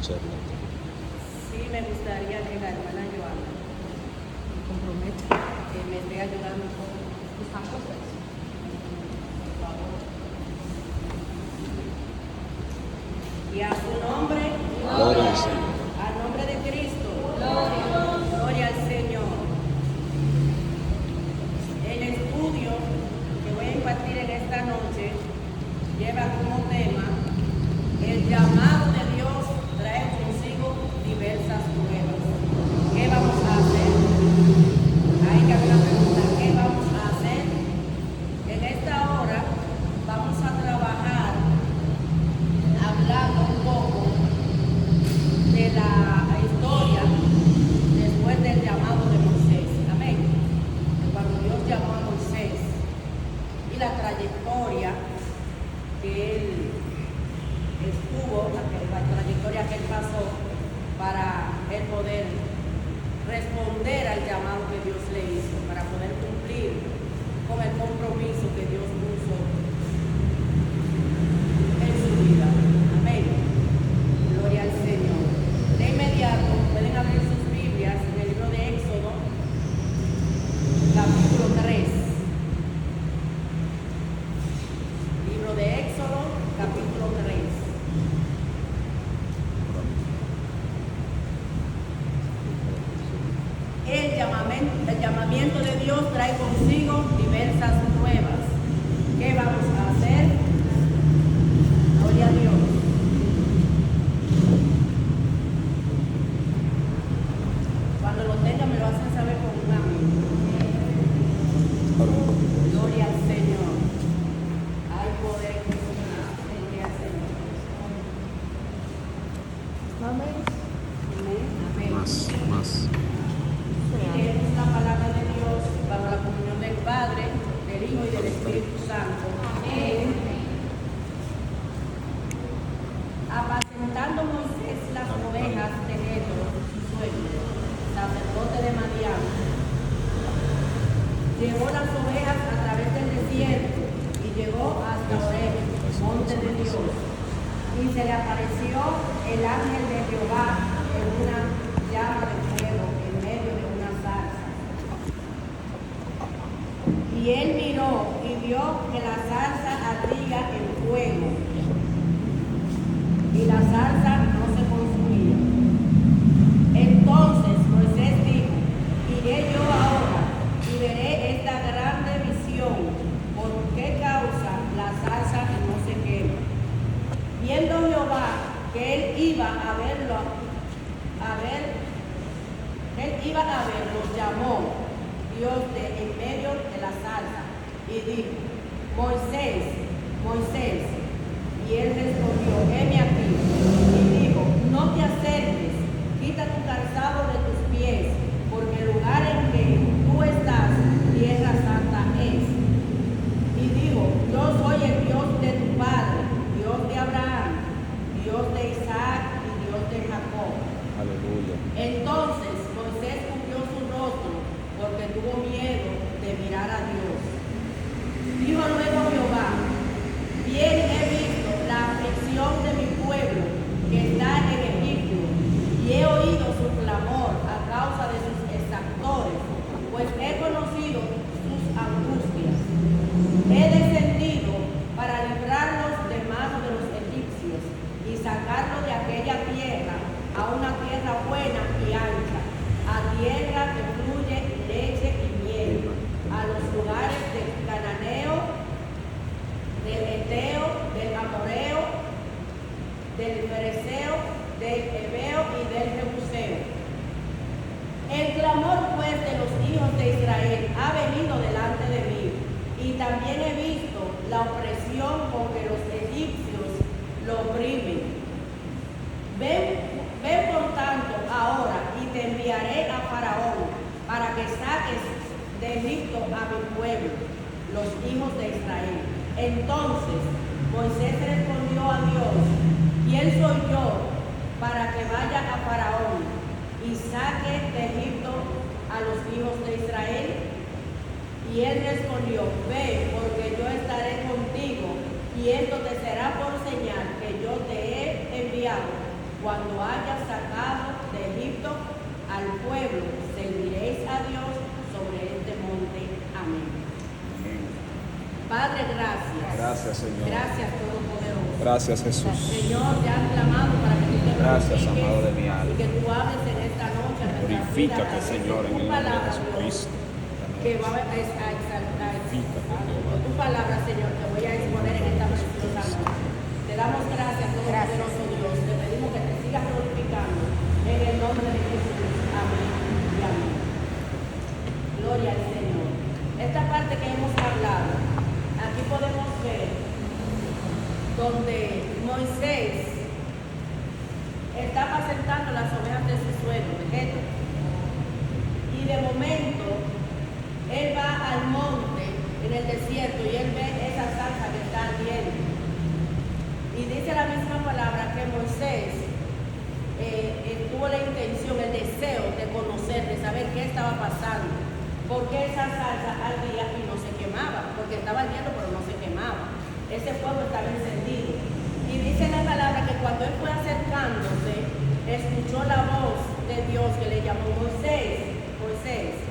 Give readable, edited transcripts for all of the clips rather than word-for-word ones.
charla. Sí, me gustaría que la hermana Joana me compromete que me esté ayudando con estas cosas. Por favor. Y a su nombre, Gloria al Señor. al nombre de Cristo, gloria al Señor. El estudio que voy a impartir en esta noche lleva como tema: el llamado de Dios trae consigo diversas pruebas. ¿Qué vamos a hacer? Hay que haber una pregunta: ¿qué vamos a hacer? En esta hora vamos a trabajar hablando un poco de la historia después del llamado de Moisés. Amén. Cuando Dios llamó a Moisés y la trayectoria que él estuvo, la trayectoria que él pasó para él poder responder al llamado que Dios le hizo, para poder cumplir con el compromiso que Dios puso en su vida. Amén. Gloria al Señor. De inmediato pueden abrir sus Biblias en el libro de Éxodo, capítulo 3. Libro de Éxodo, capítulo 3. El llamamiento de Dios trae consigo diversas pruebas. ¿Qué vamos a hacer? Gloria a Dios. Cuando lo tengan me lo hacen saber con un amén. Gloria al Señor. Hay poder en Jesucristo. Gloria al Señor. Amén. Amén. Amén. Más. Leemos la palabra de Dios bajo la comunión del Padre, del Hijo y del Espíritu Santo. Amén. Apacentando Moisés las ovejas de Jetro, su suegro, sacerdote de Madián, llevó las ovejas a través del desierto y llegó hasta Horeb, monte de Dios. Y se le apareció el ángel de Jehová en una llama de fuego en medio de una zarza. Y él miró y vio que la zarza ardía en fuego, y la zarza no se consumía. Entonces Moisés dijo: iré yo ahora y veré esta grande visión, por qué causa la zarza no se quema. Viendo Jehová que él iba a verlo, llamó Dios de en medio de la zarza y dijo: Moisés, Moisés. Y él respondió: heme aquí. Y dijo: no te acerques, quita tu calzado de tus pies, porque el lugar en que tú estás, tierra santa es. Y dijo: yo soy el Dios de tu padre, Dios de Abraham, Dios de Isaac y Dios de Jacob. Aleluya. Entonces Moisés cubrió su rostro, porque tuvo miedo de mirar a Dios. Dijo luego Jehová: bien he visto la aflicción de mi pueblo que está en Egipto, y he oído su clamor a causa de sus exactores, pues he conocido sus angustias. He descendido para librarlos de mano de los egipcios y sacarlos de aquella tierra a una tierra buena y ancha, a tierra que fluye leche y miel, a los lugares del cananeo, del eteo, del amoreo, del fereceo, del heveo y del jebuseo. El clamor pues de los hijos de Israel ha venido delante de mí, y también he visto la opresión con que los egipcios lo oprimen. Ven por tanto ahora y te enviaré a Faraón para que saques de Egipto a mi pueblo, los hijos de Israel. Entonces Moisés respondió a Dios: ¿quién soy yo para que vaya a Faraón y saque de Egipto a los hijos de Israel? Y él respondió: ve, porque yo estaré contigo, y esto te será por señal que yo te he enviado. cuando hayas sacado de Egipto al pueblo, serviréis a Dios sobre este monte. Amén. Amén. Padre, gracias. Gracias, Señor. Gracias, Todopoderoso. Gracias, Jesús. Señor, te han clamado para que tú te Gracias, glorifiques amado de mi alma. y que tú hables en esta noche a nuestras vidas, Glorifícate, a través de Señor, en tu el nombre de palabra, Jesucristo. que va a exaltar. Glorifícate, Jehová. Con tu palabra, Señor, te voy a exponer en esta preciosa noche. Te damos gracias, Todopoderoso Dios. Te pedimos que te sigas glorificando en el nombre de Jesús. Amén y amén. Gloria al Señor. Esta parte que hemos hablado, aquí podemos ver donde Moisés está apacentando las ovejas de su suegro, de Jetro. Y de momento, él va al monte, en el desierto, y él ve esa zarza que está ardiendo. Y dice la misma palabra que Moisés tuvo la intención, el deseo de conocer, de saber qué estaba pasando. ¿Por qué esa salsa ardía y no se quemaba? Porque estaba ardiendo pero no se quemaba. Ese fuego estaba encendido. Y dice la palabra que cuando él fue acercándose, escuchó la voz de Dios que le llamó: Moisés, Moisés,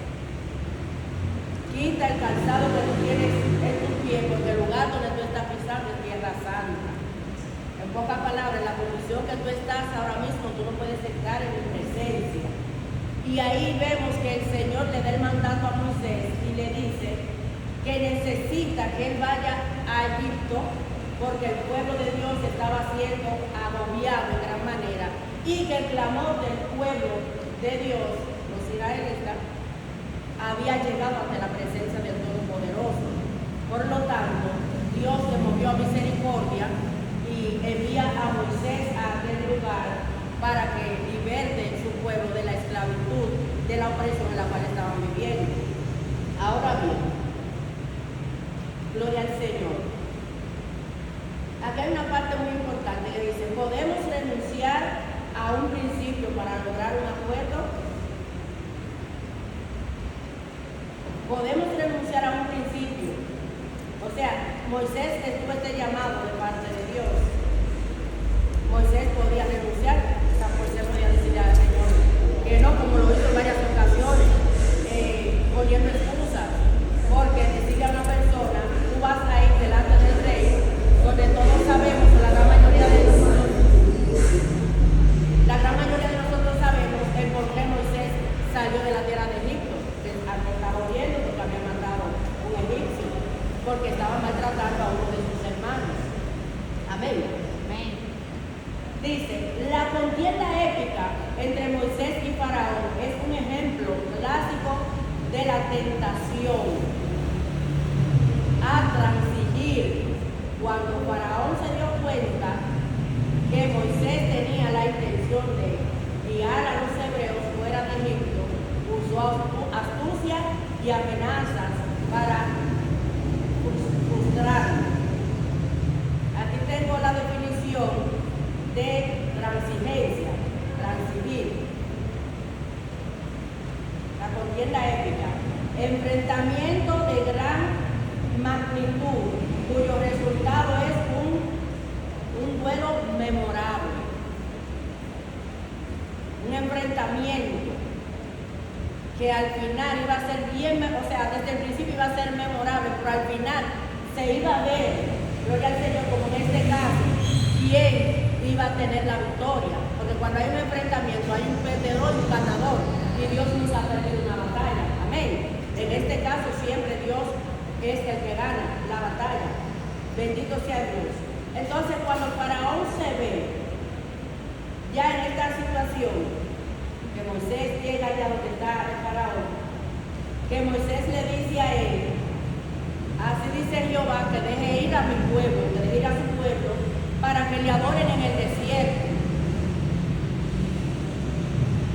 quita el calzado que tú tienes en tu pie, porque el lugar donde tú estás pisando es tierra santa. En pocas palabras, en la condición que tú estás ahora mismo, tú no puedes entrar en mi presencia. Y ahí vemos que el Señor le da el mandato a Moisés y le dice que necesita que él vaya a Egipto porque el pueblo de Dios estaba siendo agobiado de gran manera y que el clamor del pueblo de Dios, los israelitas, había llegado ante la presencia del Todopoderoso. Por lo tanto, Dios se movió a misericordia y envía a Moisés a aquel lugar para que liberte su pueblo de la esclavitud, de la opresión en la cual estaban viviendo. Ahora bien, gloria al Señor. Aquí hay una parte muy importante que dice: ¿podemos renunciar a un principio para lograr un acuerdo? Podemos renunciar a un principio. O sea, Moisés tuvo este llamado de parte de Dios. Moisés podía renunciar. Moisés podía decirle al Señor que no, como lo hizo en varias ocasiones, poniendo excusas, porque decirle a una persona: tú vas a ir delante del rey, donde todos sabemos, la gran mayoría de nosotros sabemos el por qué Moisés salió de la tierra de Egipto, que estaba huyendo porque había matado a un egipcio, porque estaba maltratando a uno de sus hermanos. Amén. Dice: la contienda épica entre Moisés y Faraón es un ejemplo clásico de la tentación a transigir. Cuando Faraón se dio cuenta que Moisés tenía la intención de guiar a los hebreos fuera de Egipto, usó astucia y amenazas para frustrarlo. Aquí tengo la definición de transigencia, transigir. La contienda épica: enfrentamiento de gran magnitud cuyo resultado es un duelo memorable, un enfrentamiento que al final iba a ser bien, o sea, desde el principio iba a ser memorable, pero al final se iba a ver, gloria al Señor, como en este caso, quién iba a tener la victoria, porque cuando hay un enfrentamiento hay un perdedor y un ganador, y Dios nos ha perdido una batalla. Amén. En este caso siempre Dios es el que gana la batalla. Bendito sea Dios. Entonces, cuando Faraón se ve ya en esta situación, que Moisés llega allá donde está el Faraón, que Moisés le dice a él: así dice Jehová, que deje ir a mi pueblo, que deje ir a su pueblo, para que le adoren en el desierto.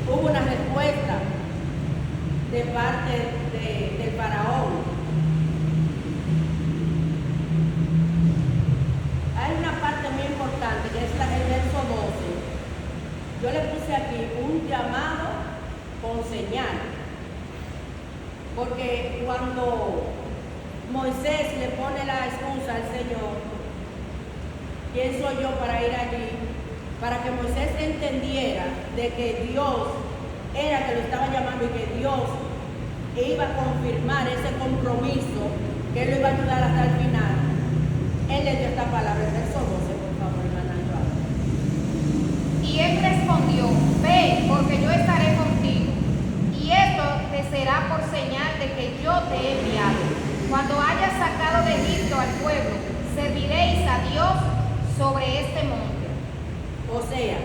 Hubo una respuesta de parte del Faraón. Hay una parte muy importante que es el verso 12. Yo le puse aquí un llamado con señal, porque cuando Moisés le pone la excusa al Señor: ¿quién soy yo para ir allí? para que Moisés entendiera de que Dios era que lo estaba llamando y que Dios iba a confirmar ese compromiso, que él lo iba a ayudar hasta el final. Él le dio esta palabra, el verso 12, por favor, hermana Joana. Y él respondió: ve, porque yo estaré contigo, y esto te será por señal de que yo te he enviado. Cuando hayas sacado de Egipto al pueblo, serviréis a Dios sobre este monte. O sea,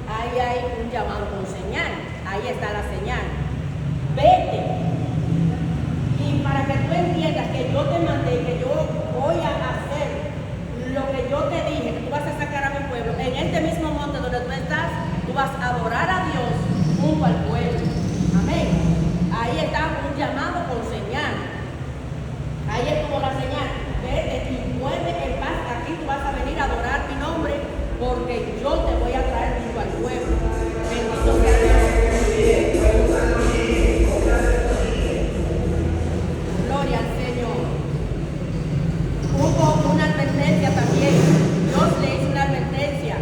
ahí hay un llamado con señal, ahí está la señal. Vete. Y para que tú entiendas que yo te mandé, que yo voy a hacer lo que yo te dije, que tú vas a sacar a mi pueblo, en este mismo monte donde tú estás, tú vas a adorar a Dios junto al pueblo. Amén. Ahí está un llamado con señal. Ahí es como la señal. Vete y vuelve en paz. Aquí tú vas a venir a adorar mi nombre, porque yo te voy a traer junto al pueblo. Bendito sea Dios. Gloria al Señor. Hubo una advertencia también. Dios le hizo una advertencia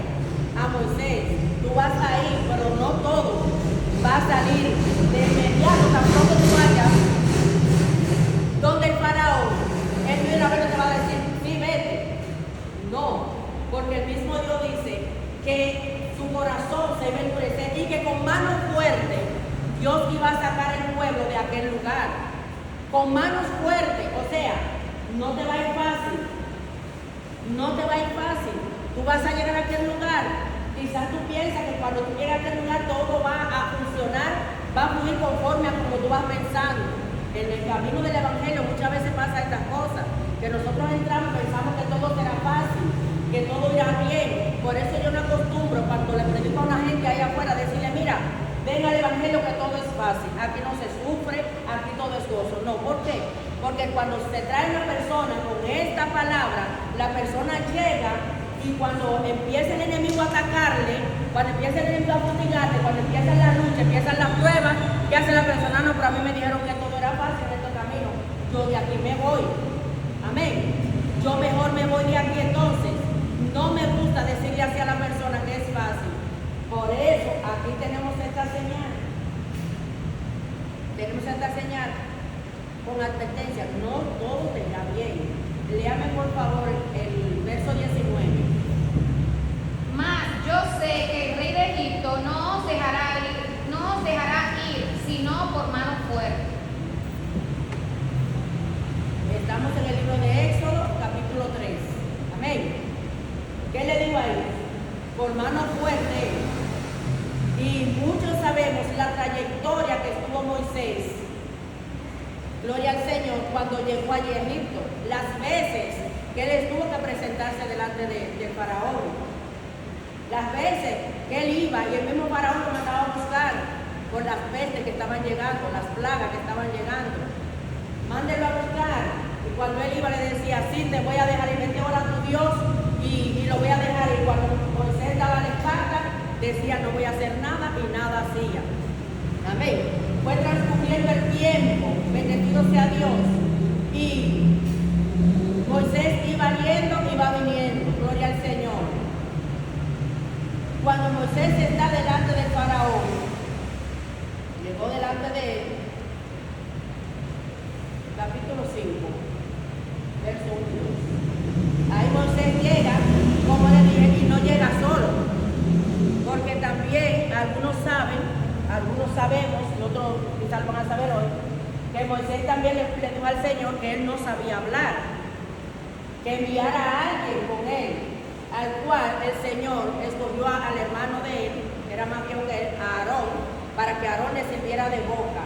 a Moisés. Tú vas a ir, pero no todo va a salir de inmediato. Tampoco tú vayas donde el faraón. Él de una vez te va a decir, sí, vete. No, porque el mismo Dios dice que su corazón se iba a endurecer y que con mano fuerte Dios iba a sacar el pueblo de aquel lugar. Con manos fuertes, o sea, no te va a ir fácil. No te va a ir fácil. Tú vas a llegar a aquel lugar. Quizás tú piensas que cuando tú llegas a aquel lugar todo va a funcionar, va a fluir conforme a como tú vas pensando. En el camino del Evangelio muchas veces pasa estas cosas, que nosotros entramos pensamos que todo será fácil, que todo irá bien. Por eso yo no acostumbro cuando le predico a una gente ahí afuera decirle, mira, ven al Evangelio que todo es fácil, aquí no se sufre, aquí todo es gozo. No, ¿por qué? Porque cuando se trae una persona con esta palabra, la persona llega y cuando empieza el enemigo a atacarle, cuando empieza el enemigo a fustigarle, cuando empiezan las luchas, empiezan las pruebas, ¿qué hace la persona? No, pero a mí me dijeron que todo era fácil en este camino, yo de aquí me voy. Amén. Yo mejor me voy de aquí. Entonces, no me gusta decirle así a la persona que es fácil. Por eso aquí tenemos esta señal. Tenemos esta señal con advertencia. No todo te irá bien. Léame por favor el verso 19. Mas yo sé que el rey de Egipto no os dejará ir, sino por mano fuerte. Estamos en el libro de Éxodo, capítulo 3. Amén. ¿Qué le digo ahí? Por mano fuerte. Y muchos sabemos la trayectoria que estuvo Moisés. Gloria al Señor cuando llegó allí a Egipto. Las veces que él tuvo que presentarse delante del faraón. Las veces que él iba y el mismo faraón lo mandaba a buscar por las pestes que estaban llegando, las plagas que estaban llegando. Mándelo a buscar. Y cuando él iba le decía, sí, te voy a dejar y vete ahora a tu Dios y lo voy a dejar. Y cuando Moisés daba la espalda, decía, no voy a hacer nada y nada hacía. Amén. Fue transcurriendo el tiempo, bendecido sea Dios. Y Moisés iba yendo, iba viniendo. Gloria al Señor. Cuando Moisés está delante del faraón, llegó delante de él, capítulo 5, verso 1 y 2. Ahí Moisés llega, como le dije, y no llega solo, porque también algunos saben, algunos sabemos, y otros quizás van a saber hoy, que Moisés también le dijo al Señor que él no sabía hablar, que enviara a alguien con él, al cual el Señor escogió al hermano de él, que era más viejo que él, a Aarón, para que Aarón le sirviera de boca.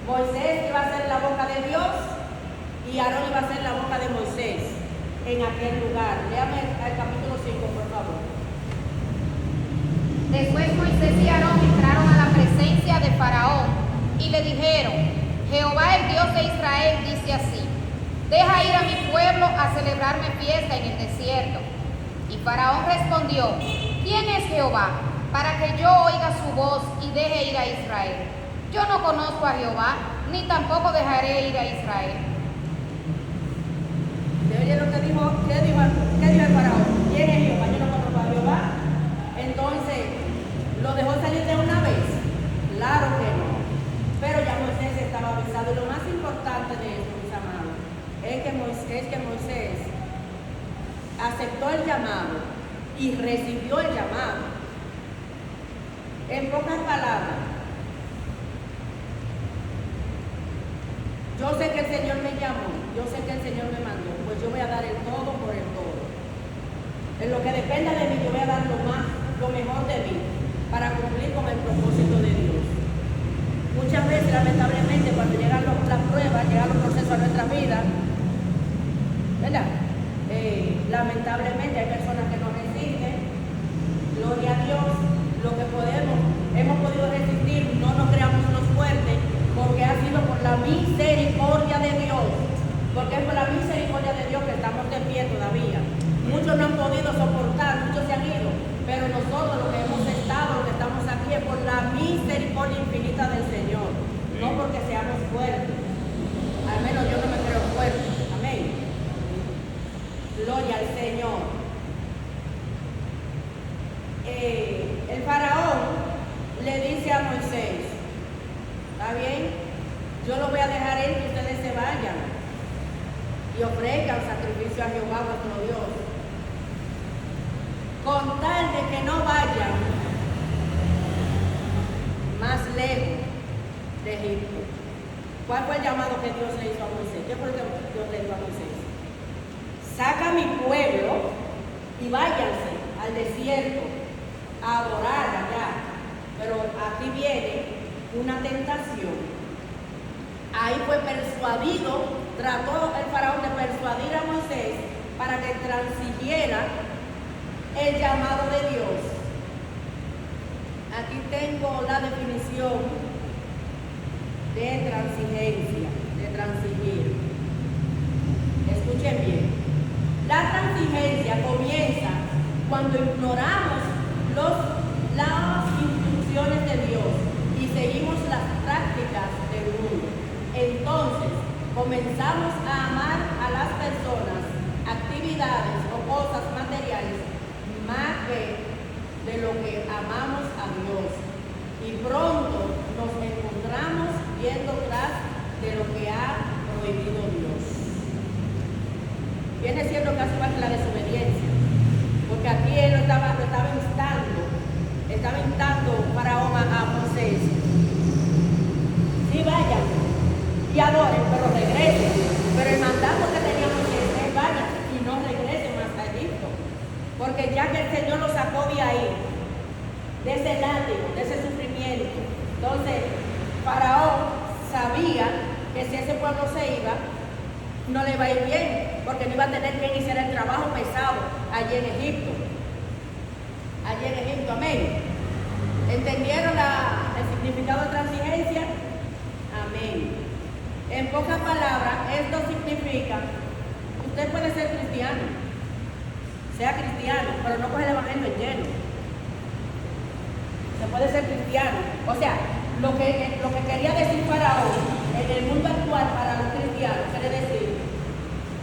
Moisés iba a ser la boca de Dios y Aarón iba a ser la boca de Moisés en aquel lugar. Léame el capítulo 5, por favor. Después Moisés y Aarón entraron a la presencia de Faraón y le dijeron, Jehová el Dios de Israel dice así, deja ir a mi pueblo a celebrarme fiesta en el desierto. Y Faraón respondió, ¿quién es Jehová para que yo oiga su voz y deje ir a Israel? Yo no conozco a Jehová, ni tampoco dejaré ir a Israel. ¿Se oye lo que dijo? ¿Qué dijo el faraón? ¿Quién es Jehová? Yo no conozco a Jehová, es que Moisés aceptó el llamado y recibió el llamado. En pocas palabras, yo sé que el Señor me llamó, yo sé que el Señor me mandó, pues yo voy a dar el todo por el todo. En lo que dependa de mí, yo voy a dar lo mejor de mí para cumplir con el propósito de Dios. Muchas veces, lamentablemente, cuando llegan las pruebas, llegan los procesos a nuestra vida, ¿verdad? Lamentablemente hay personas que nos resisten. Gloria a Dios, lo que hemos podido resistir, no nos creamos los fuertes, porque ha sido por la misericordia de Dios, porque es por la misericordia de Dios que estamos de pie todavía. Muchos no han podido soportar, muchos se han ido, pero nosotros los que hemos estado, los que estamos aquí, es por la misericordia infinita del Señor, no porque seamos fuertes. Al menos yo no me creo fuerte. Amén. Gloria al Señor. El faraón le dice a Moisés, ¿está bien? Yo lo voy a dejar ir que ustedes se vayan y ofrezcan sacrificio a Jehová vuestro Dios, con tal de que no vayan más lejos de Egipto. ¿Cuál fue el llamado que Dios le hizo a Moisés? ¿Qué fue lo que Dios le dijo a Moisés? Saca a mi pueblo y váyanse al desierto a adorar allá. Pero aquí viene una tentación. Ahí fue persuadido, trató el faraón de persuadir a Moisés para que transigiera el llamado de Dios. Aquí tengo la definición de transigencia, de transigir. Escuchen bien. La transigencia comienza cuando ignoramos las instrucciones de Dios y seguimos las prácticas del mundo. Entonces, comenzamos a amar a las personas, actividades o cosas materiales más que de lo que amamos a Dios. Y pronto nos encontramos yendo tras de lo que ha prohibido Dios. Viene siendo casi parte de la desobediencia, porque aquí él lo estaba instando Faraón a Moisés. Sí, vayan y adoren, pero regresen. Pero el mandato que tenía Moisés es vayan y no regresen más a Egipto, porque ya que el Señor lo sacó de ahí, de ese látigo, de ese sufrimiento, entonces Faraón sabía que si ese pueblo se iba, no le iba a ir bien, porque no iba a tener que iniciar el trabajo pesado allí en Egipto. Allí en Egipto, amén. ¿Entendieron el significado de transigencia? Amén. En pocas palabras, esto significa, usted puede ser cristiano, sea cristiano, pero no coge el evangelio en lleno. Se puede ser cristiano. O sea, lo que quería decir Faraón en el mundo actual para los cristianos, quiere decir,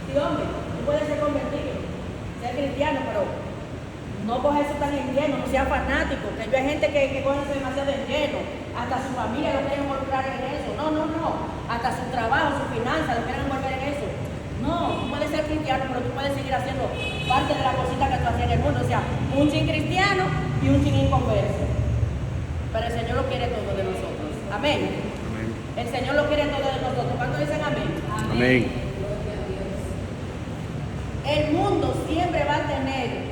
sí, hombre, tú puedes ser convertido, ser cristiano, pero no coge eso tan en lleno, no sea fanático, que yo hay gente que coge eso demasiado en lleno, hasta su familia lo quieren involucrar en eso, no, hasta su trabajo, su finanza lo quieren envolver en eso. No, tú puedes ser cristiano, pero tú puedes seguir haciendo parte de la cosita que tú hacías en el mundo, o sea, un sin cristiano y un sin inconverso. Pero el Señor lo quiere todo de nosotros. Amén. Amén. El Señor lo quiere todo de nosotros. ¿Cuántos dicen amén? Amén. El mundo siempre va a tener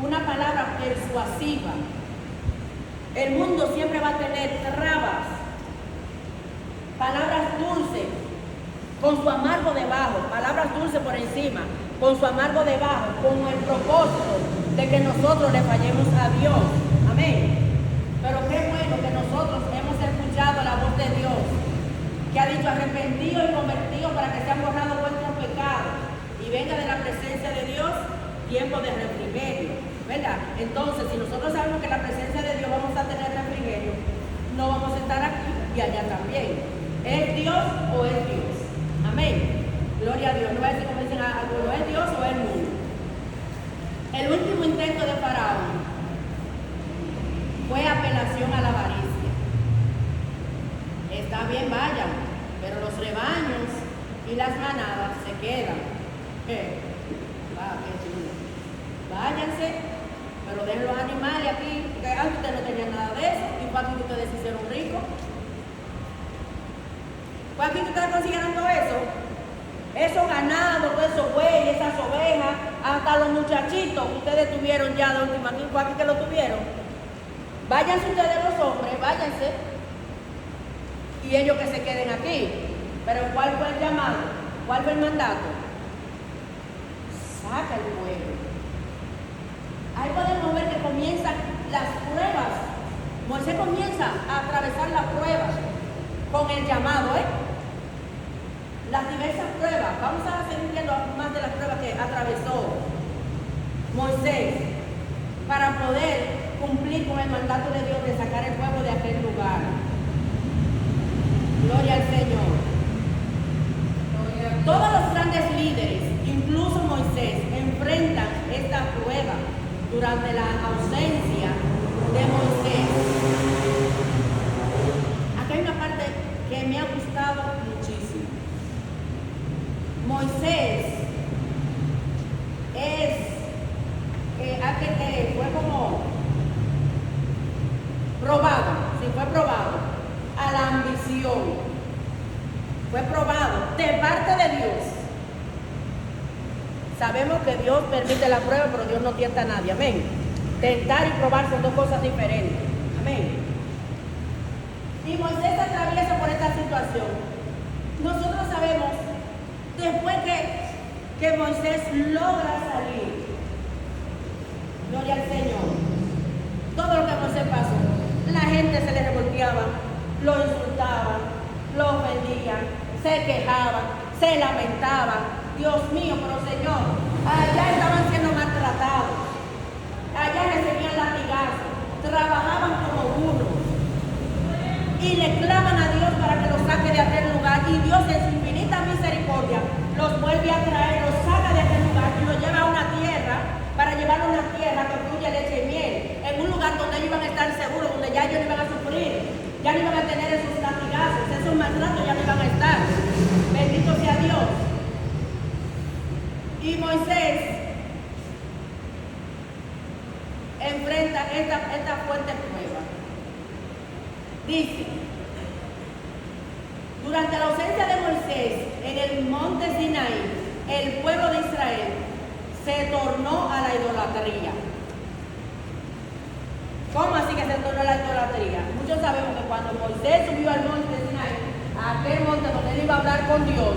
una palabra persuasiva. El mundo siempre va a tener trabas, palabras dulces con su amargo debajo, palabras dulces por encima, con su amargo debajo, con el propósito de que nosotros le fallemos a Dios. Amén. Pero qué bueno que nosotros hemos escuchado la voz de Dios, que ha dicho arrepentido y convertido para que sean borrados vuestros pecados y venga de la presencia de Dios tiempo de refrigerio, ¿verdad? Entonces, si nosotros sabemos que en la presencia de Dios vamos a tener refrigerio, no vamos a estar aquí y allá también. ¿Es Dios o es Dios? Amén. Gloria a Dios. No va a decir como dicen algunos, ¿es Dios o es el mundo? El último intento de Faraón fue apelación a la avaricia. Está bien, vayan, pero los rebaños y las manadas se quedan. ¿Qué? Qué chulo. Váyanse, pero dejen los animales aquí, porque antes ustedes no tenían nada de eso, y fue aquí que ustedes se hicieron ricos. Fue aquí que ustedes consiguieron todo eso. Esos ganados, todos esos bueyes, esas ovejas, hasta los muchachitos que ustedes tuvieron ya de última, aquí fue aquí que lo tuvieron. Váyanse ustedes los hombres, váyanse. Y ellos que se queden aquí. Pero ¿cuál fue el llamado? ¿Cuál fue el mandato? Saca el pueblo. Ahí podemos ver que comienzan las pruebas. Moisés comienza a atravesar las pruebas con el llamado, las diversas pruebas. Vamos a seguir viendo más de las pruebas que atravesó Moisés para poder cumplir con el mandato de Dios de sacar el pueblo de aquel lugar. Gloria al Señor. Todos los grandes líderes, incluso Moisés, enfrentan esta prueba durante la ausencia de Moisés. Aquí hay una parte que me ha gustado muchísimo. Moisés fue como probado, fue probado a la ambición, fue probado de parte de Dios. Sabemos que Dios permite la prueba, pero Dios no tienta a nadie, amén. Tentar y probar son dos cosas diferentes, amén. Y Moisés atraviesa por esta situación. Nosotros sabemos, después que Moisés logra salir, gloria al Señor, todo lo que Moisés pasó, la gente se le revolteaba, lo insultaban, lo ofendían, se quejaban, se lamentaban. Dios mío, pero Señor, allá estaban siendo maltratados, allá recibían latigazos, trabajaban como burros y le claman a Dios para que los saque de aquel lugar, y Dios en su infinita misericordia los vuelve a traer, los saca de aquel lugar y los lleva a una tierra, para llevarlos a una tierra que fluye leche y miel, en un lugar donde ellos iban a estar seguros, donde ya ellos no iban a sufrir, ya no iban a tener esos latigazos, esos maltratos ya no iban a estar. Bendito sea Dios. Y Moisés enfrenta esta fuerte prueba. Dice, durante la ausencia de Moisés en el monte Sinaí, el pueblo de Israel se tornó a la idolatría. ¿Cómo así que se tornó a la idolatría? Muchos sabemos que cuando Moisés subió al monte Sinaí, a aquel monte donde él iba a hablar con Dios,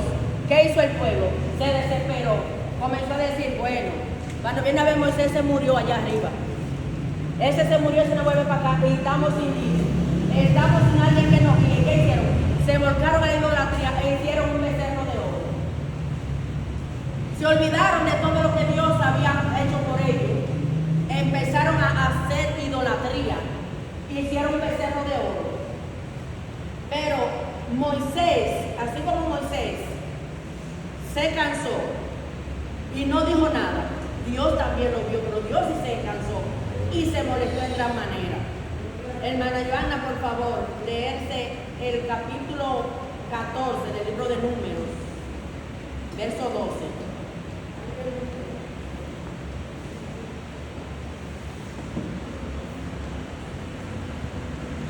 ¿qué hizo el pueblo? Se desesperó. Comenzó a decir, bueno, cuando viene a ver Moisés se murió allá arriba. Ese se murió, ese no vuelve para acá y estamos sin líder. Estamos sin alguien que nos guíe. ¿Qué hicieron? Se volcaron a la idolatría e hicieron un becerro de oro. Se olvidaron de todo lo que Dios había hecho por ellos. Empezaron a hacer idolatría y hicieron un becerro de oro. Pero Moisés, así como Moisés, se cansó y no dijo nada. Dios también lo vio, pero Dios sí se cansó y se molestó en gran manera. Hermana Joana, por favor, leerse el capítulo 14 del libro de Números, verso 12.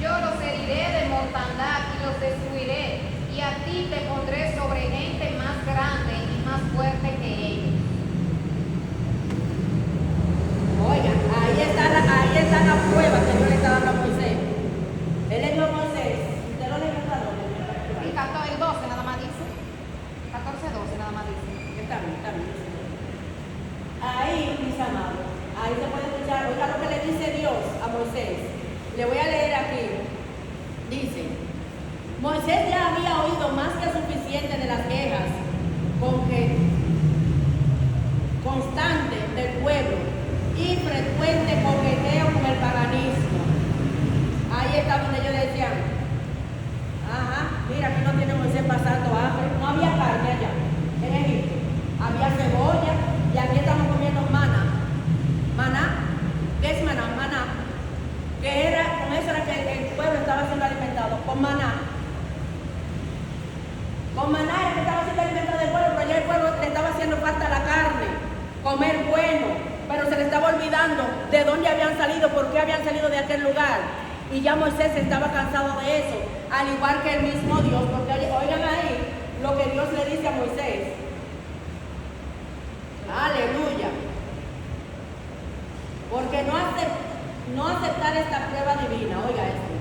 Yo los heriré de mortandad y los destruiré, y a ti te pondré sobre gente más grande y más fuerte que ellos. Oigan, ahí está la prueba que Dios le está dando a Moisés. Él le dio a Moisés, usted lo leyó hasta dónde. El 12 nada más dice. 14-12 nada más dice. Está bien. Ahí, mis amados, ahí se puede escuchar, oiga lo que le dice Dios a Moisés. Le voy a leer aquí. Dice, Moisés ya había oído más que suficiente de las quejas constante del pueblo y frecuente coqueteo con el paganismo. Ahí está donde ellos decían, mira, aquí no tiene Moisés pasando hambre. No había carne allá, en Egipto. Había cebolla y aquí estamos comiendo maná. ¿Maná? ¿Qué es maná? Maná. Con eso era que el pueblo estaba siendo alimentado, con maná. Con maná era que estaba siendo alimentado del pueblo, pero ya el pueblo le estaba haciendo falta la carne, comer bueno, pero se le estaba olvidando de dónde habían salido, por qué habían salido de aquel lugar. Y ya Moisés estaba cansado de eso, al igual que el mismo Dios, porque oigan ahí lo que Dios le dice a Moisés. Aleluya. Porque no aceptar esta prueba divina, oiga esto.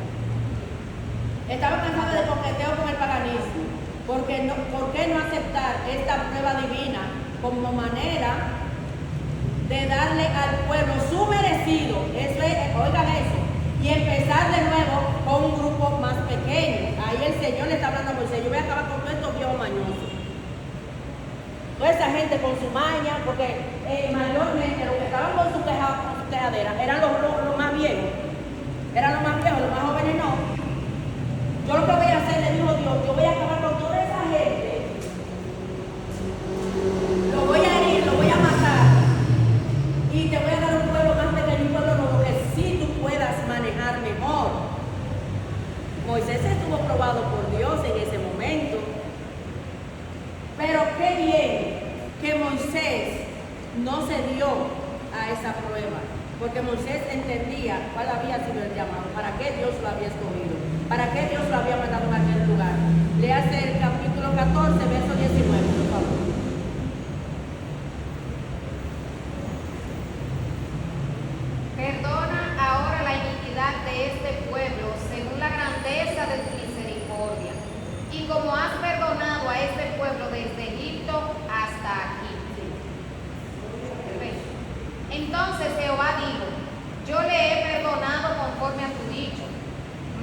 Estaba cansado de coqueteo con el paganismo. ¿Por qué no aceptar esta prueba divina como manera de darle al pueblo su merecido? Eso es, oigan eso. Y empezar de nuevo con un grupo más pequeño. Ahí el Señor le está hablando a Moisés. Yo voy a acabar con todos estos viejos mañosos. Toda esa gente con su maña, porque mayormente los que estaban con su tejadera eran los más viejos. Eran los más viejos, los más jóvenes no. Yo lo que voy a hacer, le dijo Dios, yo voy a acabar con toda esa gente. Lo voy a herir, lo voy a matar. Y te voy a dar un pueblo más pequeño, un pueblo nuevo que sí tú puedas manejar mejor. Moisés estuvo probado por Dios en ese momento. Pero qué bien que Moisés no se dio a esa prueba, porque Moisés entendía cuál había sido el llamado, para qué Dios lo había escogido, para qué Dios lo había mandado a aquel lugar. Léase el capítulo 14, verso 19, por favor. Perdona ahora la iniquidad de este pueblo según la grandeza de tu misericordia, y como has perdonado a este pueblo desde Egipto hasta aquí. Entonces Jehová dijo: yo le he perdonado conforme a tu dicho,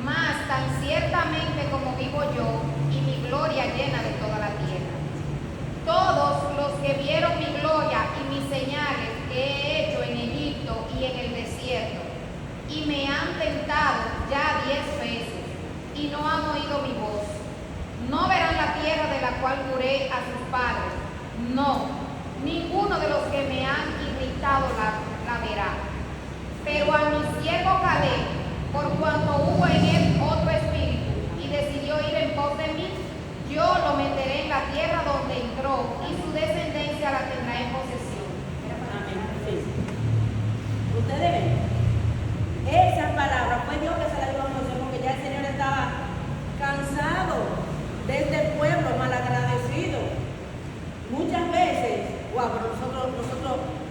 mas tan ciertamente como vivo yo y mi gloria llena de toda la tierra. Todos los que vieron mi gloria y mis señales que he hecho en Egipto y en el desierto, y me han tentado ya 10 veces, y no han oído mi voz, no verán la tierra de la cual juré a sus padres. No, ninguno de los que me han irritado la verá. Pero a mi siervo Caleb, por cuanto hubo en él otro espíritu y decidió ir en pos de mí, yo lo meteré en la tierra donde entró, y su descendencia la tendrá en posesión. Amén. Sí. Ustedes ven, esa palabra fue Dios que se la dio a Moisés, porque ya el Señor estaba cansado de este pueblo malagradecido. Muchas veces, wow, pero nosotros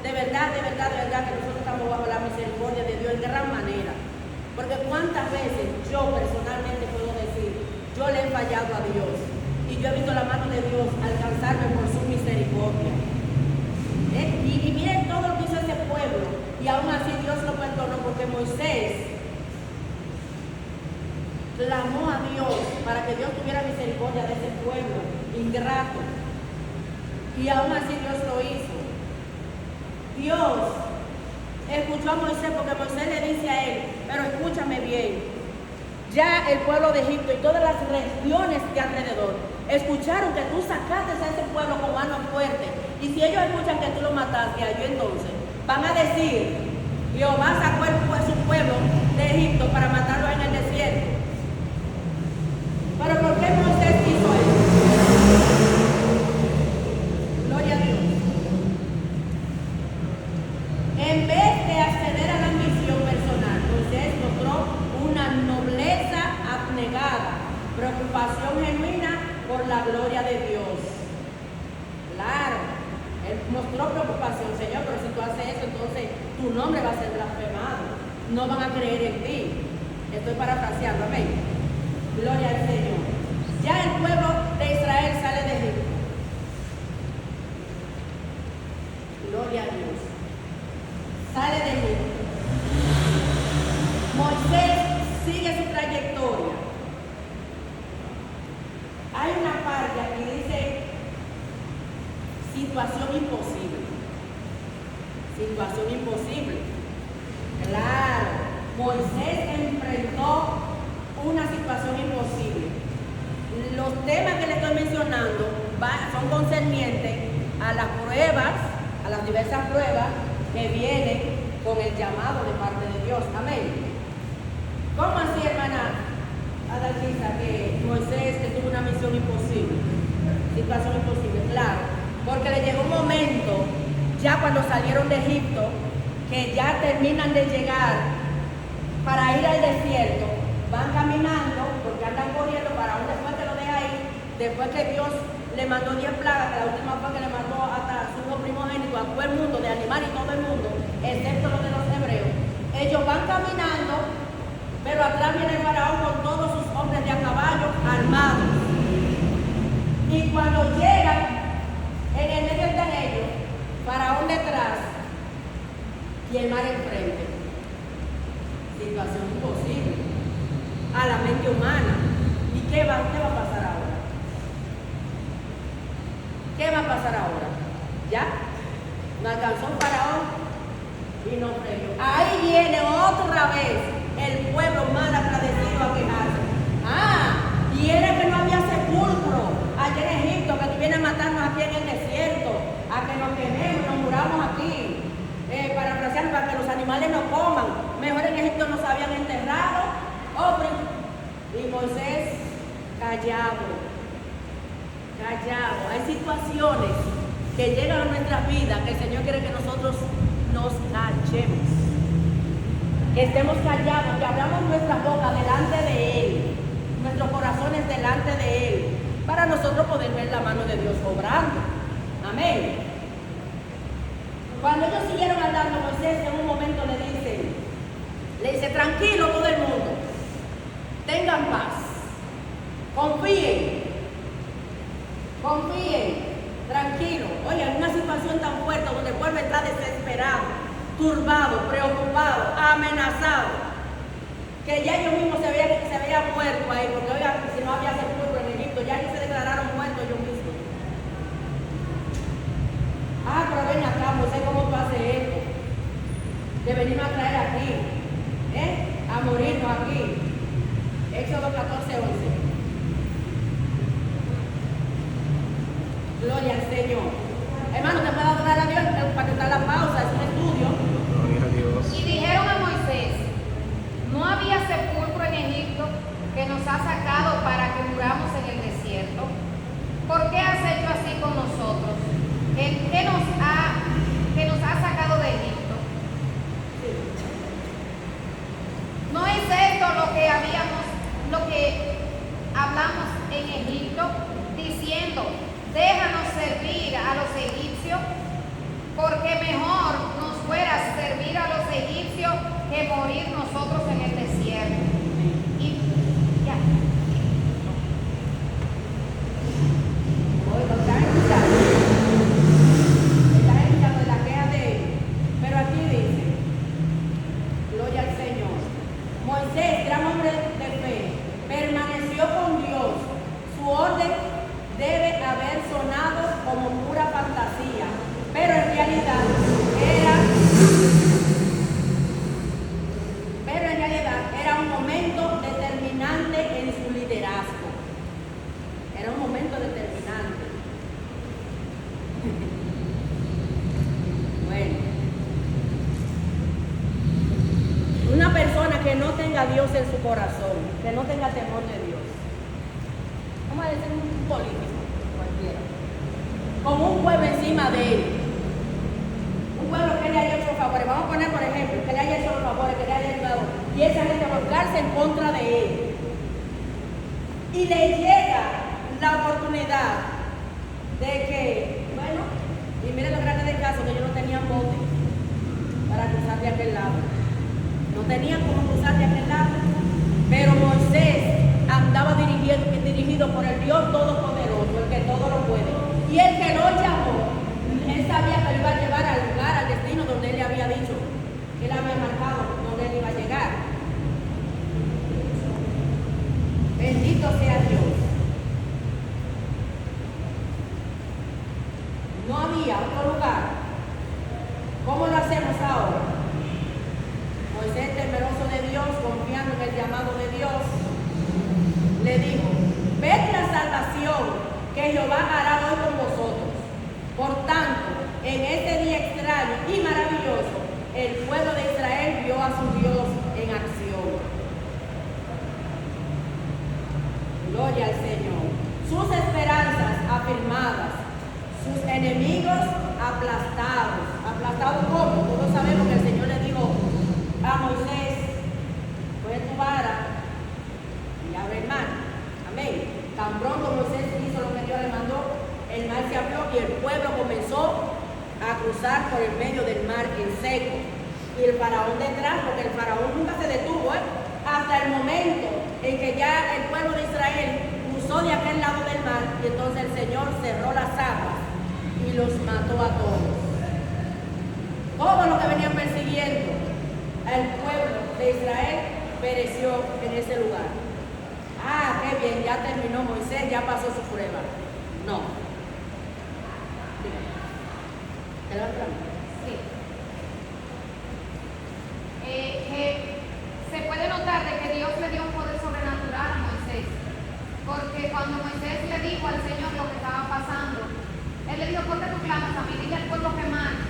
de verdad que nosotros estamos bajo la misericordia de Dios en gran manera. Porque cuántas veces yo personalmente puedo decir, yo le he fallado a Dios y yo he visto la mano de Dios alcanzarme por su misericordia. Y miren todo lo que hizo ese pueblo, y aún así Dios lo perdonó, porque Moisés clamó a Dios para que Dios tuviera misericordia de ese pueblo ingrato. Y aún así Dios lo hizo. Dios escuchó a Moisés, porque Moisés le dice a él: pero escúchame bien, ya el pueblo de Egipto y todas las regiones de alrededor escucharon que tú sacaste a ese pueblo con mano fuerte, y si ellos escuchan que tú lo mataste a ellos, entonces van a decir: Jehová sacó su pueblo de Egipto para matarlo en el desierto. Pero ¿por qué Moisés hizo eso? Gloria a Dios. En vez de acceder a la ambición personal, Moisés mostró una nobleza abnegada, preocupación genuina por la gloria de Dios. Claro, él mostró preocupación: Señor, pero si tú haces eso, entonces tu nombre va a ser blasfemado, no van a creer en ti. Estoy parafraseando, amén. Gloria al Señor. Ya el pueblo de Israel sale de Egipto. Gloria a Dios. Sale de Egipto. Moisés sigue su trayectoria. Hay una parte aquí que dice situación imposible. Situación imposible. Claro, Moisés enfrentó una situación imposible. Los temas que le estoy mencionando son concernientes a las pruebas, a las diversas pruebas que vienen con el llamado de parte de Dios. Amén. ¿Cómo así, hermana Adalgisa, que Moisés tuvo una misión imposible? situación imposible, claro, porque le llegó un momento, ya cuando salieron de Egipto, que ya terminan de llegar para ir al desierto, van caminando, porque andan corriendo para un después que lo deja ahí, después que Dios le mandó 10 plagas, que la última fue que le mandó hasta su hijo primogénito a todo el mundo, de animal y todo el mundo, excepto los de los hebreos. Ellos van caminando, pero atrás viene el faraón con todos sus hombres de a caballo armados. Y cuando llegan, en el medio están ellos, faraón detrás y el mar enfrente. Situación imposible a la mente humana. ¿Y qué va a pasar ahora? ¿Qué va a pasar ahora? ¿Ya? No alcanzó el faraón y no frenó. Ahí viene otra vez el pueblo mal agradecido a quejarse. Y era que no había sepulcro allá en Egipto, que tú vienes a matarnos aquí en el desierto, a que nos quememos, nos muramos aquí, para que los animales no coman. Mejor en Egipto nos habían enterrado. Y Moisés callado. Hay situaciones que llegan a nuestras vidas que el Señor quiere que nosotros nos callemos. Que estemos callados, que abramos nuestra boca delante de Él, nuestros corazones delante de Él, para nosotros poder ver la mano de Dios obrando. Amén. Cuando ellos siguieron andando, Moisés en un momento le dice, tranquilo todo el mundo, tengan paz, confíen, tranquilo. Oye, en una situación tan fuerte donde el pueblo está desesperado, turbado, preocupado, amenazado, que ya ellos mismos se habían muerto ahí, porque oigan, si no había sepulcro en Egipto, ya ellos se declararon muertos ellos mismos. Pero ven acá, Moisés, ¿cómo tú haces esto? Que venimos a traer aquí, a morirnos aquí. Éxodo 14:11. Gloria al Señor. Hermano, te puedo adorar a Dios para que está la pausa, es un estudio. Gloria a Dios. Y dijeron a Moisés, no había sepulcro en Egipto que nos ha sacado para que muramos en el desierto. ¿Por qué has hecho así con nosotros? ¿Qué nos ha sacado de Egipto? ¿No es esto lo que hablamos en Egipto, diciendo, déjanos servir a los egipcios, porque mejor nos fuera servir a los egipcios que morir nosotros en el desierto? Y ya. Están escuchando la queja de él. Pero aquí dice, gloria al Señor. Moisés, gran hombre de fe, permaneció con Dios. Su orden debe haber sonado como pura fantasía, pero en realidad era un momento determinante en su liderazgo. Era un momento determinante. Bueno, una persona que no tenga a Dios en su corazón, que no tenga temor de Dios, vamos a decir un político cualquiera, con un pueblo encima de él, un pueblo que le haya hecho favores, vamos a poner por ejemplo, que le haya hecho los favores, que le haya ayudado, y esa gente volcarse en contra de él, y le llega la oportunidad de que, bueno, y miren lo grande del caso, que ellos no tenían bote para cruzar de aquel lado, no tenían cómo cruzar de aquel lado, pero Moisés andaba dirigido por el Dios Todopoderoso, el que todo lo puede, y el que lo llamó, él sabía que lo iba a llevar al lugar, al destino donde él le había dicho, que él había marcado donde él iba a llegar. Bendito sea Dios. No había otro lugar. ¿Cómo lo hacemos ahora? Moisés, temeroso de Dios, confiando en el llamado de Dios, le dijo, ved la salvación que Jehová hará hoy con vosotros. Por tanto, en este día extraño y maravilloso, el pueblo de Israel vio a su Dios en acción. Gloria al Señor. Sus esperanzas afirmadas el mar se abrió y el pueblo comenzó a cruzar por el medio del mar en seco. Y el faraón detrás, porque el faraón nunca se detuvo, hasta el momento en que ya el pueblo de Israel cruzó de aquel lado del mar, y entonces el Señor cerró las aguas y los mató a todos. Todo lo que venían persiguiendo al pueblo de Israel pereció en ese lugar. Ah, qué bien, ya terminó Moisés, ya pasó su prueba. No. ¿Te la Sí. Se puede notar de que Dios le dio un poder sobrenatural a Moisés, porque cuando Moisés le dijo al Señor lo que estaba pasando, él le dijo: ¿por qué tú clamas a mí? Dile al pueblo que mande.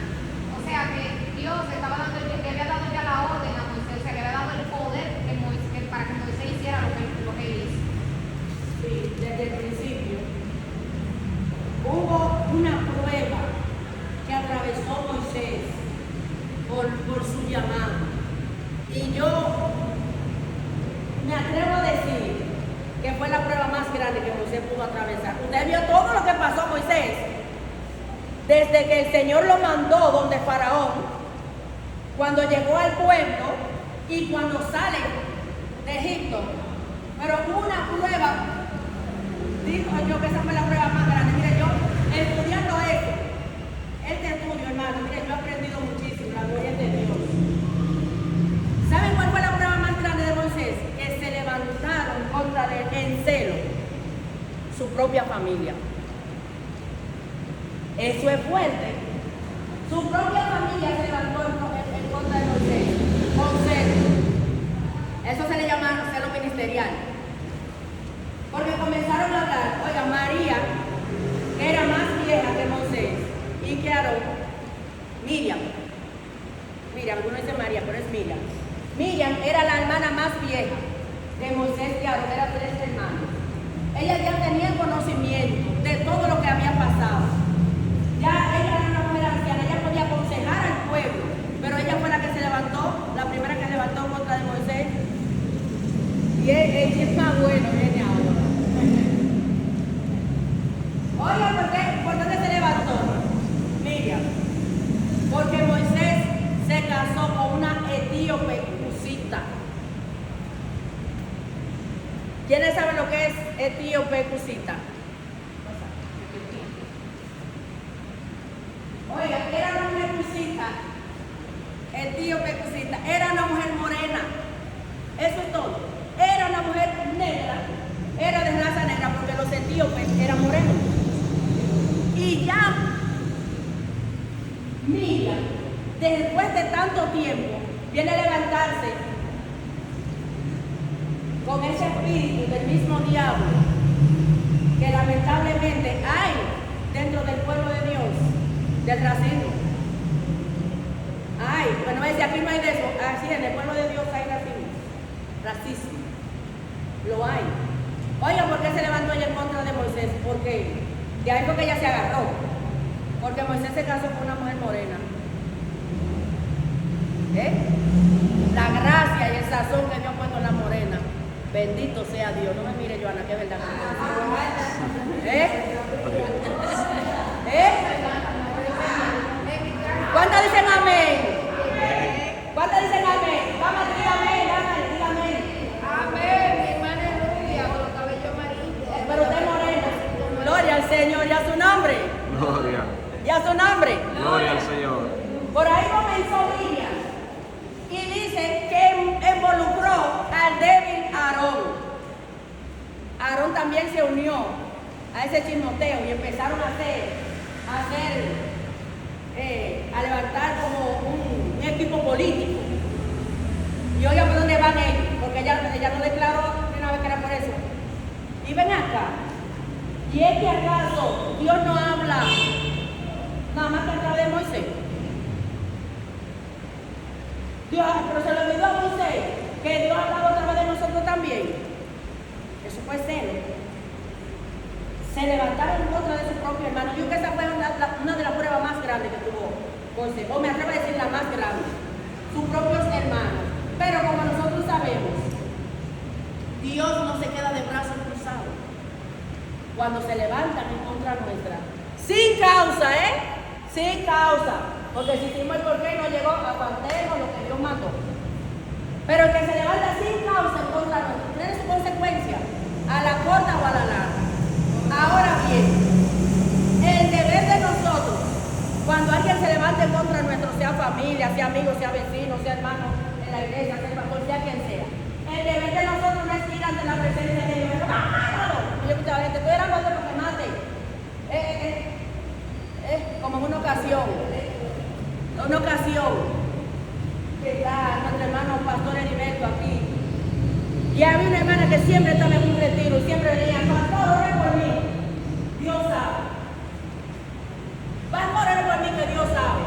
O sea que Dios le había dado ya la orden a Moisés, o sea, le había dado el poder para que Moisés hiciera lo que él hizo. Sí, desde el principio hubo una prueba que atravesó Moisés por su llamado. Y yo me atrevo a decir que fue la prueba más grande que Moisés pudo atravesar. Usted vio todo lo que pasó Moisés, desde que el Señor lo mandó donde Faraón, cuando llegó al pueblo y cuando sale de Egipto. Pero una prueba, digo yo que esa fue la prueba más grande. Mire, yo estudiando este estudio, hermano, mire, yo he aprendido muchísimo, la gloria es de Dios. ¿Saben cuál fue la prueba más grande de Moisés? Que se levantaron contra él en celo su propia familia. Eso es fuerte. Su propia familia se levantó en contra de Moisés con celo. Eso se le llama celo ministerial. Porque comenzaron a hablar, oiga, María era más vieja que Moisés y que Aarón. Miriam, alguno dice María, pero es Miriam. Miriam era la hermana más vieja de Moisés y Aarón, eran 3 hermanos. Ellas ya tenían conocimiento de todo lo que había pasado. Ya ella era una mujer anciana, ella podía aconsejar al pueblo, pero ella fue la que se levantó, la primera que levantó en contra de Moisés. Y es más bueno, viene ahora. Oiga, ¿por dónde se levantó? Miriam, porque Moisés se casó con una etíope cusita. ¿Quiénes saben lo que es etíope cusita? Oiga, era una mujer cusita, etíope cusita, era una mujer morena. Eso es todo. Era una mujer negra, era de raza negra, porque los etíopes eran morenos. Y ya, Miriam, después de tanto tiempo, viene a levantarse con ese espíritu del mismo diablo que lamentablemente hay dentro del pueblo de Dios, del racismo. Ay, bueno, es de aquí no hay de eso. Así en el pueblo de Dios hay racismo. Lo hay. Oiga, ¿por qué se levantó ella en contra de Moisés? Porque de ahí fue que ella se agarró. Porque Moisés se casó con una mujer morena. La gracia y el sazón que Dios ha puesto en la morena. Bendito sea Dios. No me mire, Joana, que es verdad. ¿Cuántos dicen amén? ¿Cuántos dicen amén? Vamos a decir amén, diga amén. Amén, mi hermana es rubia, con los cabellos amarillos. Pero usted es morena. Gloria al Señor y a su nombre. Gloria. Y a su nombre. Gloria al Señor. Por ahí comenzó Miriam. Y dice que involucró al débil Aarón. Aarón también se unió a ese chismoteo y empezaron a levantar como un equipo político. Y oiga por dónde van ellos, porque ella no declaró de una vez que era por eso. Y ven acá. ¿Y es que acaso Dios no habla nada más que a través de Moisés? Dios, pero se le olvidó a Moisés que Dios ha hablado a través de nosotros también. Eso fue celo. Se levantaron en contra de su propio hermano. Yo creo que esa fue una de las pruebas más grandes que tuvo Moisés, o me atrevo a decir la más grande, sus propios hermanos. Pero como nosotros sabemos, Dios no se queda de brazos cruzados. Cuando se levantan en contra nuestra, Sin causa, sin causa. Porque si hicimos el por qué no llegó, aguantemos lo que Dios mandó. Pero el que se levanta sin causa en contra nuestra, tiene su consecuencia, a la corta o a la larga. Ahora bien, el deber de nosotros, cuando alguien se levante en contra nuestro, sea familia, sea amigo, sea vecino, sea hermano en la iglesia, sea pastor, sea quien sea, el deber de nosotros no es ir ante la presencia de Dios. ¡Mátalo! Yo escuchaba gente, estoy orando para que me mate. Como en una ocasión, que está nuestro hermano pastor Heriberto aquí. Y había una hermana que siempre estaba en un retiro y siempre venía, pastor, ore por mí. Dios sabe. Pastor, ore por mí, que Dios sabe.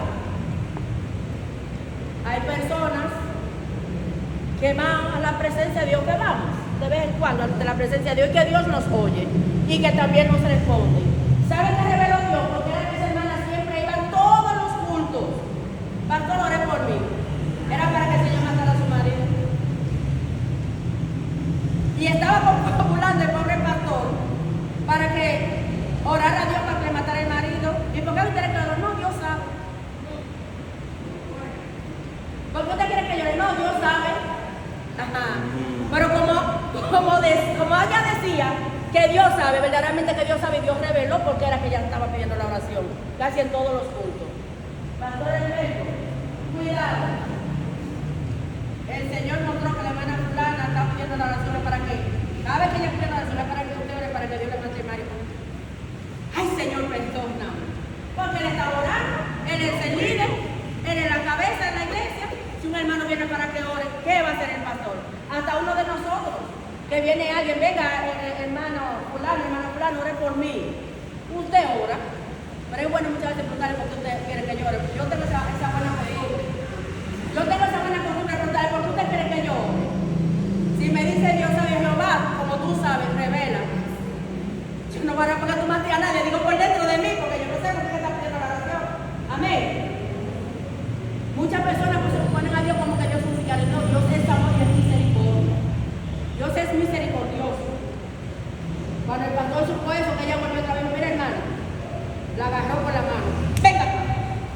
Hay personas que van a la presencia de Dios, que vamos de vez en cuando ante la presencia de Dios, y que Dios nos oye y que también nos responde. ¿Saben qué reveló Dios? Porque era que esa hermana siempre iba a todos los cultos. Pastor, ore por mí. Era para que el Señor matara a su marido. Y estaba confabulando el pobre pastor para que orara a Dios para que le matara el marido. ¿Y por qué usted quiere que llore? No, Dios sabe. ¿Por qué usted quiere que llore? No, Dios sabe. Ajá. Pero como ella decía que Dios sabe, verdaderamente que Dios sabe, Dios reveló porque era que ella estaba pidiendo la oración, casi en todos los cultos. Pastor Heriberto, cuidado. El Señor mostró que la hermana fulana está pidiendo la oración para que, cada vez que ella pide la oración es para que usted ore, para que Dios le mate el marido. Ay, Señor, perdóname. Porque él está orando, él es el líder, él es la cabeza de la iglesia. Si un hermano viene para que ore, ¿qué va a hacer el pastor? Hasta uno de nosotros, que viene alguien, venga, hermano fulano, ore por mí. Usted ora, pero es bueno muchas veces preguntarle por qué usted quiere que llore. Yo tengo esa buena costumbre. Yo tengo esa buena costumbre de preguntarle por qué usted quiere que yo ore. Si me dice Dios sabe Jehová, como tú sabes, revela. Yo no voy a porque tú mates a nadie, digo por dentro de mí, porque yo no sé por qué está pidiendo la oración. Amén. Muchas personas pues, se ponen a Dios como que Dios es un sicario. No, Dios es amor y es misericordia. Dios es misericordioso. Cuando el pastor supo eso, que ella volvió otra vez, mira hermano, la agarró con la mano. Venga acá.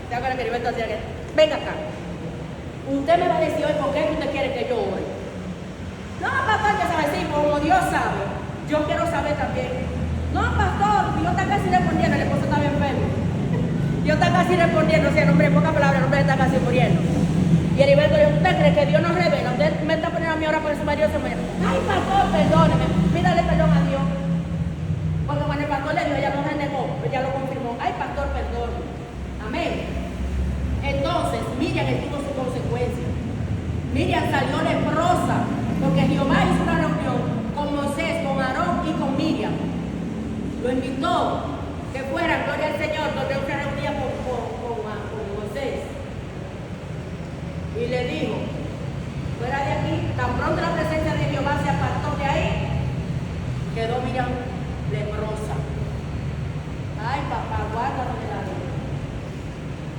¿Te acuerdas que Heriberto hacía que? Venga acá. Usted me va a decir hoy por qué usted quiere que yo ore. No, pastor, ya sabe, sí, como Dios sabe. Yo quiero saber también. No, pastor, Dios está casi respondiendo, el esposo está bien enfermo. Dios está casi respondiendo, o sea, el hombre, en pocas palabras, el hombre está casi muriendo. Y Heriberto dijo, ¿usted cree que Dios nos revela? Usted me está poniendo a mí ahora por su marido se muere. Ay, pastor, perdóneme, pídale perdón a Dios. Porque cuando el pastor le dijo, ella no renegó, ella lo confirmó. Ay, pastor, perdóneme. Amén. Entonces, Miriam tuvo su consecuencia. Miriam salió leprosa, porque Jehová hizo una reunión con Moisés, con Aarón y con Miriam. Lo invitó que fuera, gloria al Señor, donde se reunía con Moisés. Y le dijo, fuera de aquí, tan pronto la presencia de Jehová se apartó de ahí, quedó Miriam leprosa. Ay, papá, guárdanos de la vida.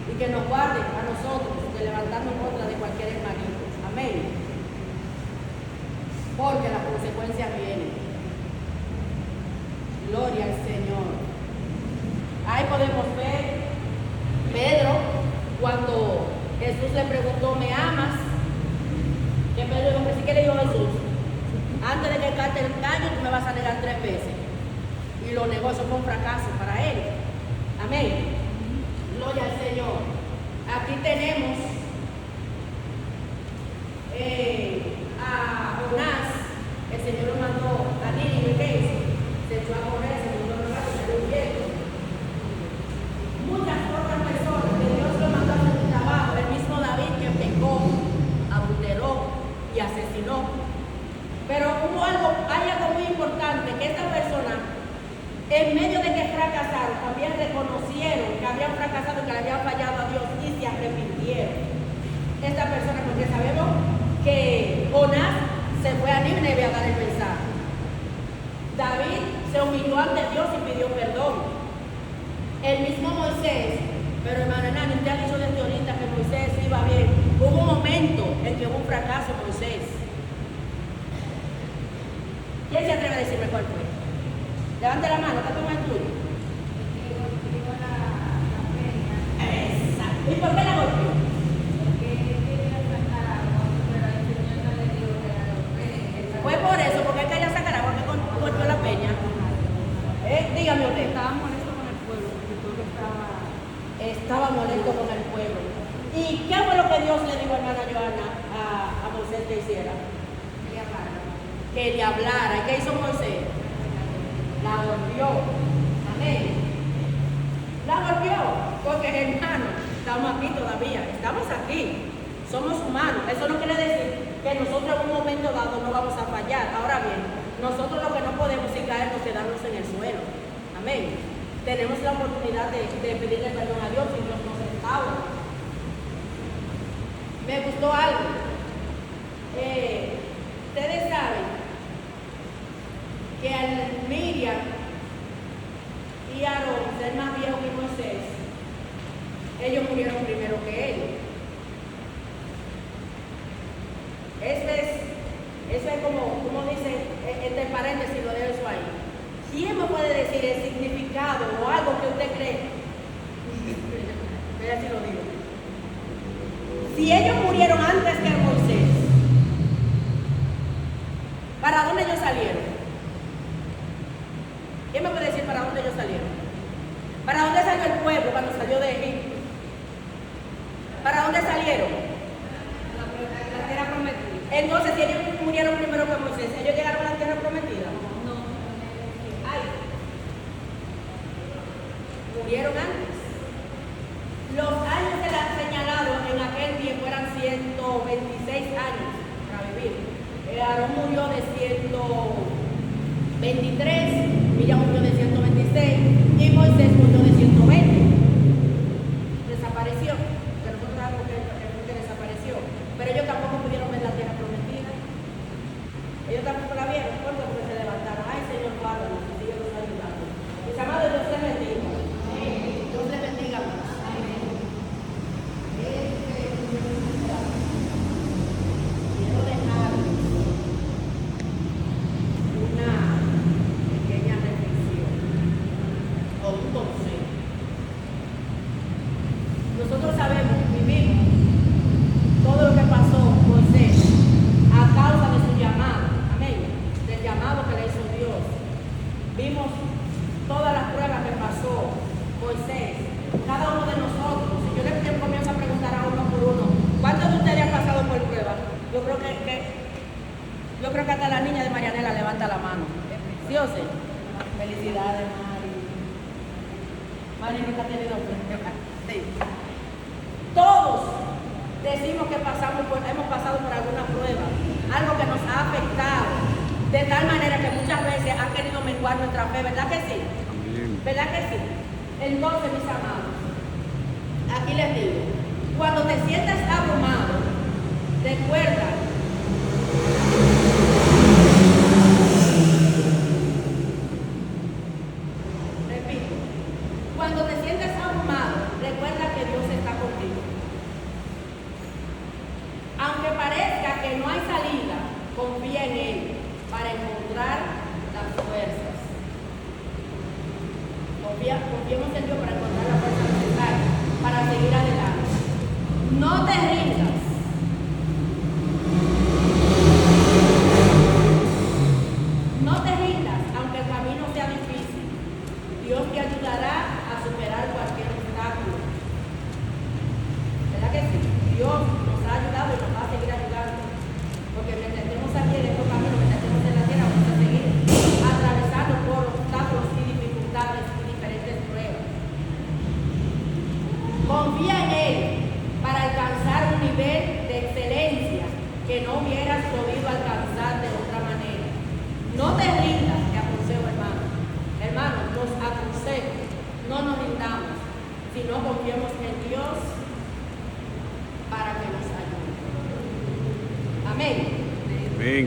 Y que nos guarde a nosotros de levantarnos en contra de cualquier hermanito. Amén. Porque las consecuencias vienen. Gloria al Señor. Ahí podemos ver Pedro cuando Jesús le preguntó, ¿me amas? Que Pedro dijo, que sí que le dijo Jesús, antes de que cante el gallo tú me vas a negar 3 veces. Y lo negó, eso fue un fracaso para él. Amén. Gloria al Señor. Aquí tenemos a Jonás. El Señor lo mandó a Nínive, ¿qué hizo? Se echó a correr, se echó a correr, se huyendo. Muchas otras personas que Dios lo mandó a hacer un trabajo. El mismo David que pecó, adulteró y asesinó. Pero hay algo muy importante, que esta persona, en medio de que fracasaron, también reconocieron que habían fracasado y que le habían fallado a Dios y se arrepintieron. Esta persona, porque sabemos que Jonás se fue a Nínive a dar el mensaje. David se humilló ante Dios y pidió perdón. El mismo Moisés, pero hermana Nani, usted ha dicho desde ahorita que Moisés iba bien. Hubo un momento en que hubo un fracaso en Moisés. ¿Quién se atreve a decirme cuál fue? Levante la mano, está con el tuyo. estaba molesto con el pueblo. ¿Y qué fue lo que Dios le dijo, hermana Joana, a Moisés que hiciera? Que le hablara. ¿Y qué hizo Moisés? La golpeó. Amén. La golpeó. Porque, hermano, estamos aquí todavía. Estamos aquí. Somos humanos. Eso no quiere decir que nosotros en un momento dado no vamos a fallar. Ahora bien, nosotros lo que no podemos es caernos, quedarnos en el suelo. Amén. Tenemos la oportunidad de pedirle perdón a Dios y Dios nos restaura. Me gustó algo. Ustedes saben que al Miriam y Aarón ser más viejos que Moisés, ellos murieron primero que él. Eso es como dice, entre paréntesis, lo dejo eso ahí. ¿Quién me puede decir el significado o algo que usted cree? Vea si lo digo. Si ellos murieron antes que Moisés, ¿para dónde ellos salieron? ¿Quién me puede decir para dónde ellos salieron? ¿Para dónde salió el pueblo cuando salió de Egipto? ¿Para dónde salieron? La tierra prometida. Entonces, si ellos murieron primero que Moisés, ¿ellos llegaron a la tierra prometida? No. Ay. Murieron antes. Los años que le han señalado en aquel tiempo eran 126 años para vivir. Aarón murió de 123, Miriam murió de 126 y Moisés murió de 120. Desapareció, que nosotros sabemos que desapareció. Pero ellos tampoco pudieron ver la tierra prometida. Ellos tampoco la vieron, ¿por qué? Porque se levantaron. Ay, Señor, guárdanos, que Dios nos ayudando. Mis amados, Dios les bendiga. Dios les bendiga más. Quiero dejarles una pequeña reflexión o un consejo. Nosotros sabemos, vivimos todo lo que pasó Moisés a causa de su llamado, amén, del llamado que le hizo Dios. Vimos todas las pruebas que pasó Moisés, cada uno de nosotros. Si yo le comienzo a preguntar a uno por uno, ¿cuántos de ustedes han pasado por pruebas? Yo creo que hasta la niña de Marianela levanta la mano. ¿Sí o sí? Felicidades, Mari. Mari nunca ha tenido pruebas. Sí. Todos decimos que hemos pasado por alguna prueba, algo que nos ha afectado, de tal manera que muchas veces ha querido menguar nuestra fe, ¿verdad que sí? Amén. ¿Verdad que sí? Entonces, mis amados, aquí les digo, cuando te sientas abrumado, recuerda repito, cuando te sientas abrumado, recuerda que Dios está contigo. Aunque parezca que no hay salida, confía en Él para encontrar las fuerzas. Confiemos en Dios para encontrar las fuerzas necesarias para seguir adelante. No te rindas. No te rindas, aunque el camino sea difícil. Dios te ayudará a superar cualquier obstáculo. ¿Verdad que sí? Dios nos ha ayudado y nos va a seguir ayudando. Porque mientras estemos aquí en estos caminos, mientras estemos en la tierra, vamos a seguir atravesando por obstáculos y dificultades y diferentes pruebas. Confía en Él para alcanzar un nivel de excelencia que no hubieras podido alcanzar de otra manera. No te rindas, te aconsejo, hermano. Hermano, nos aconsejo, no nos rindamos, sino confiemos en Dios para que nos ayude. Amén. Amén.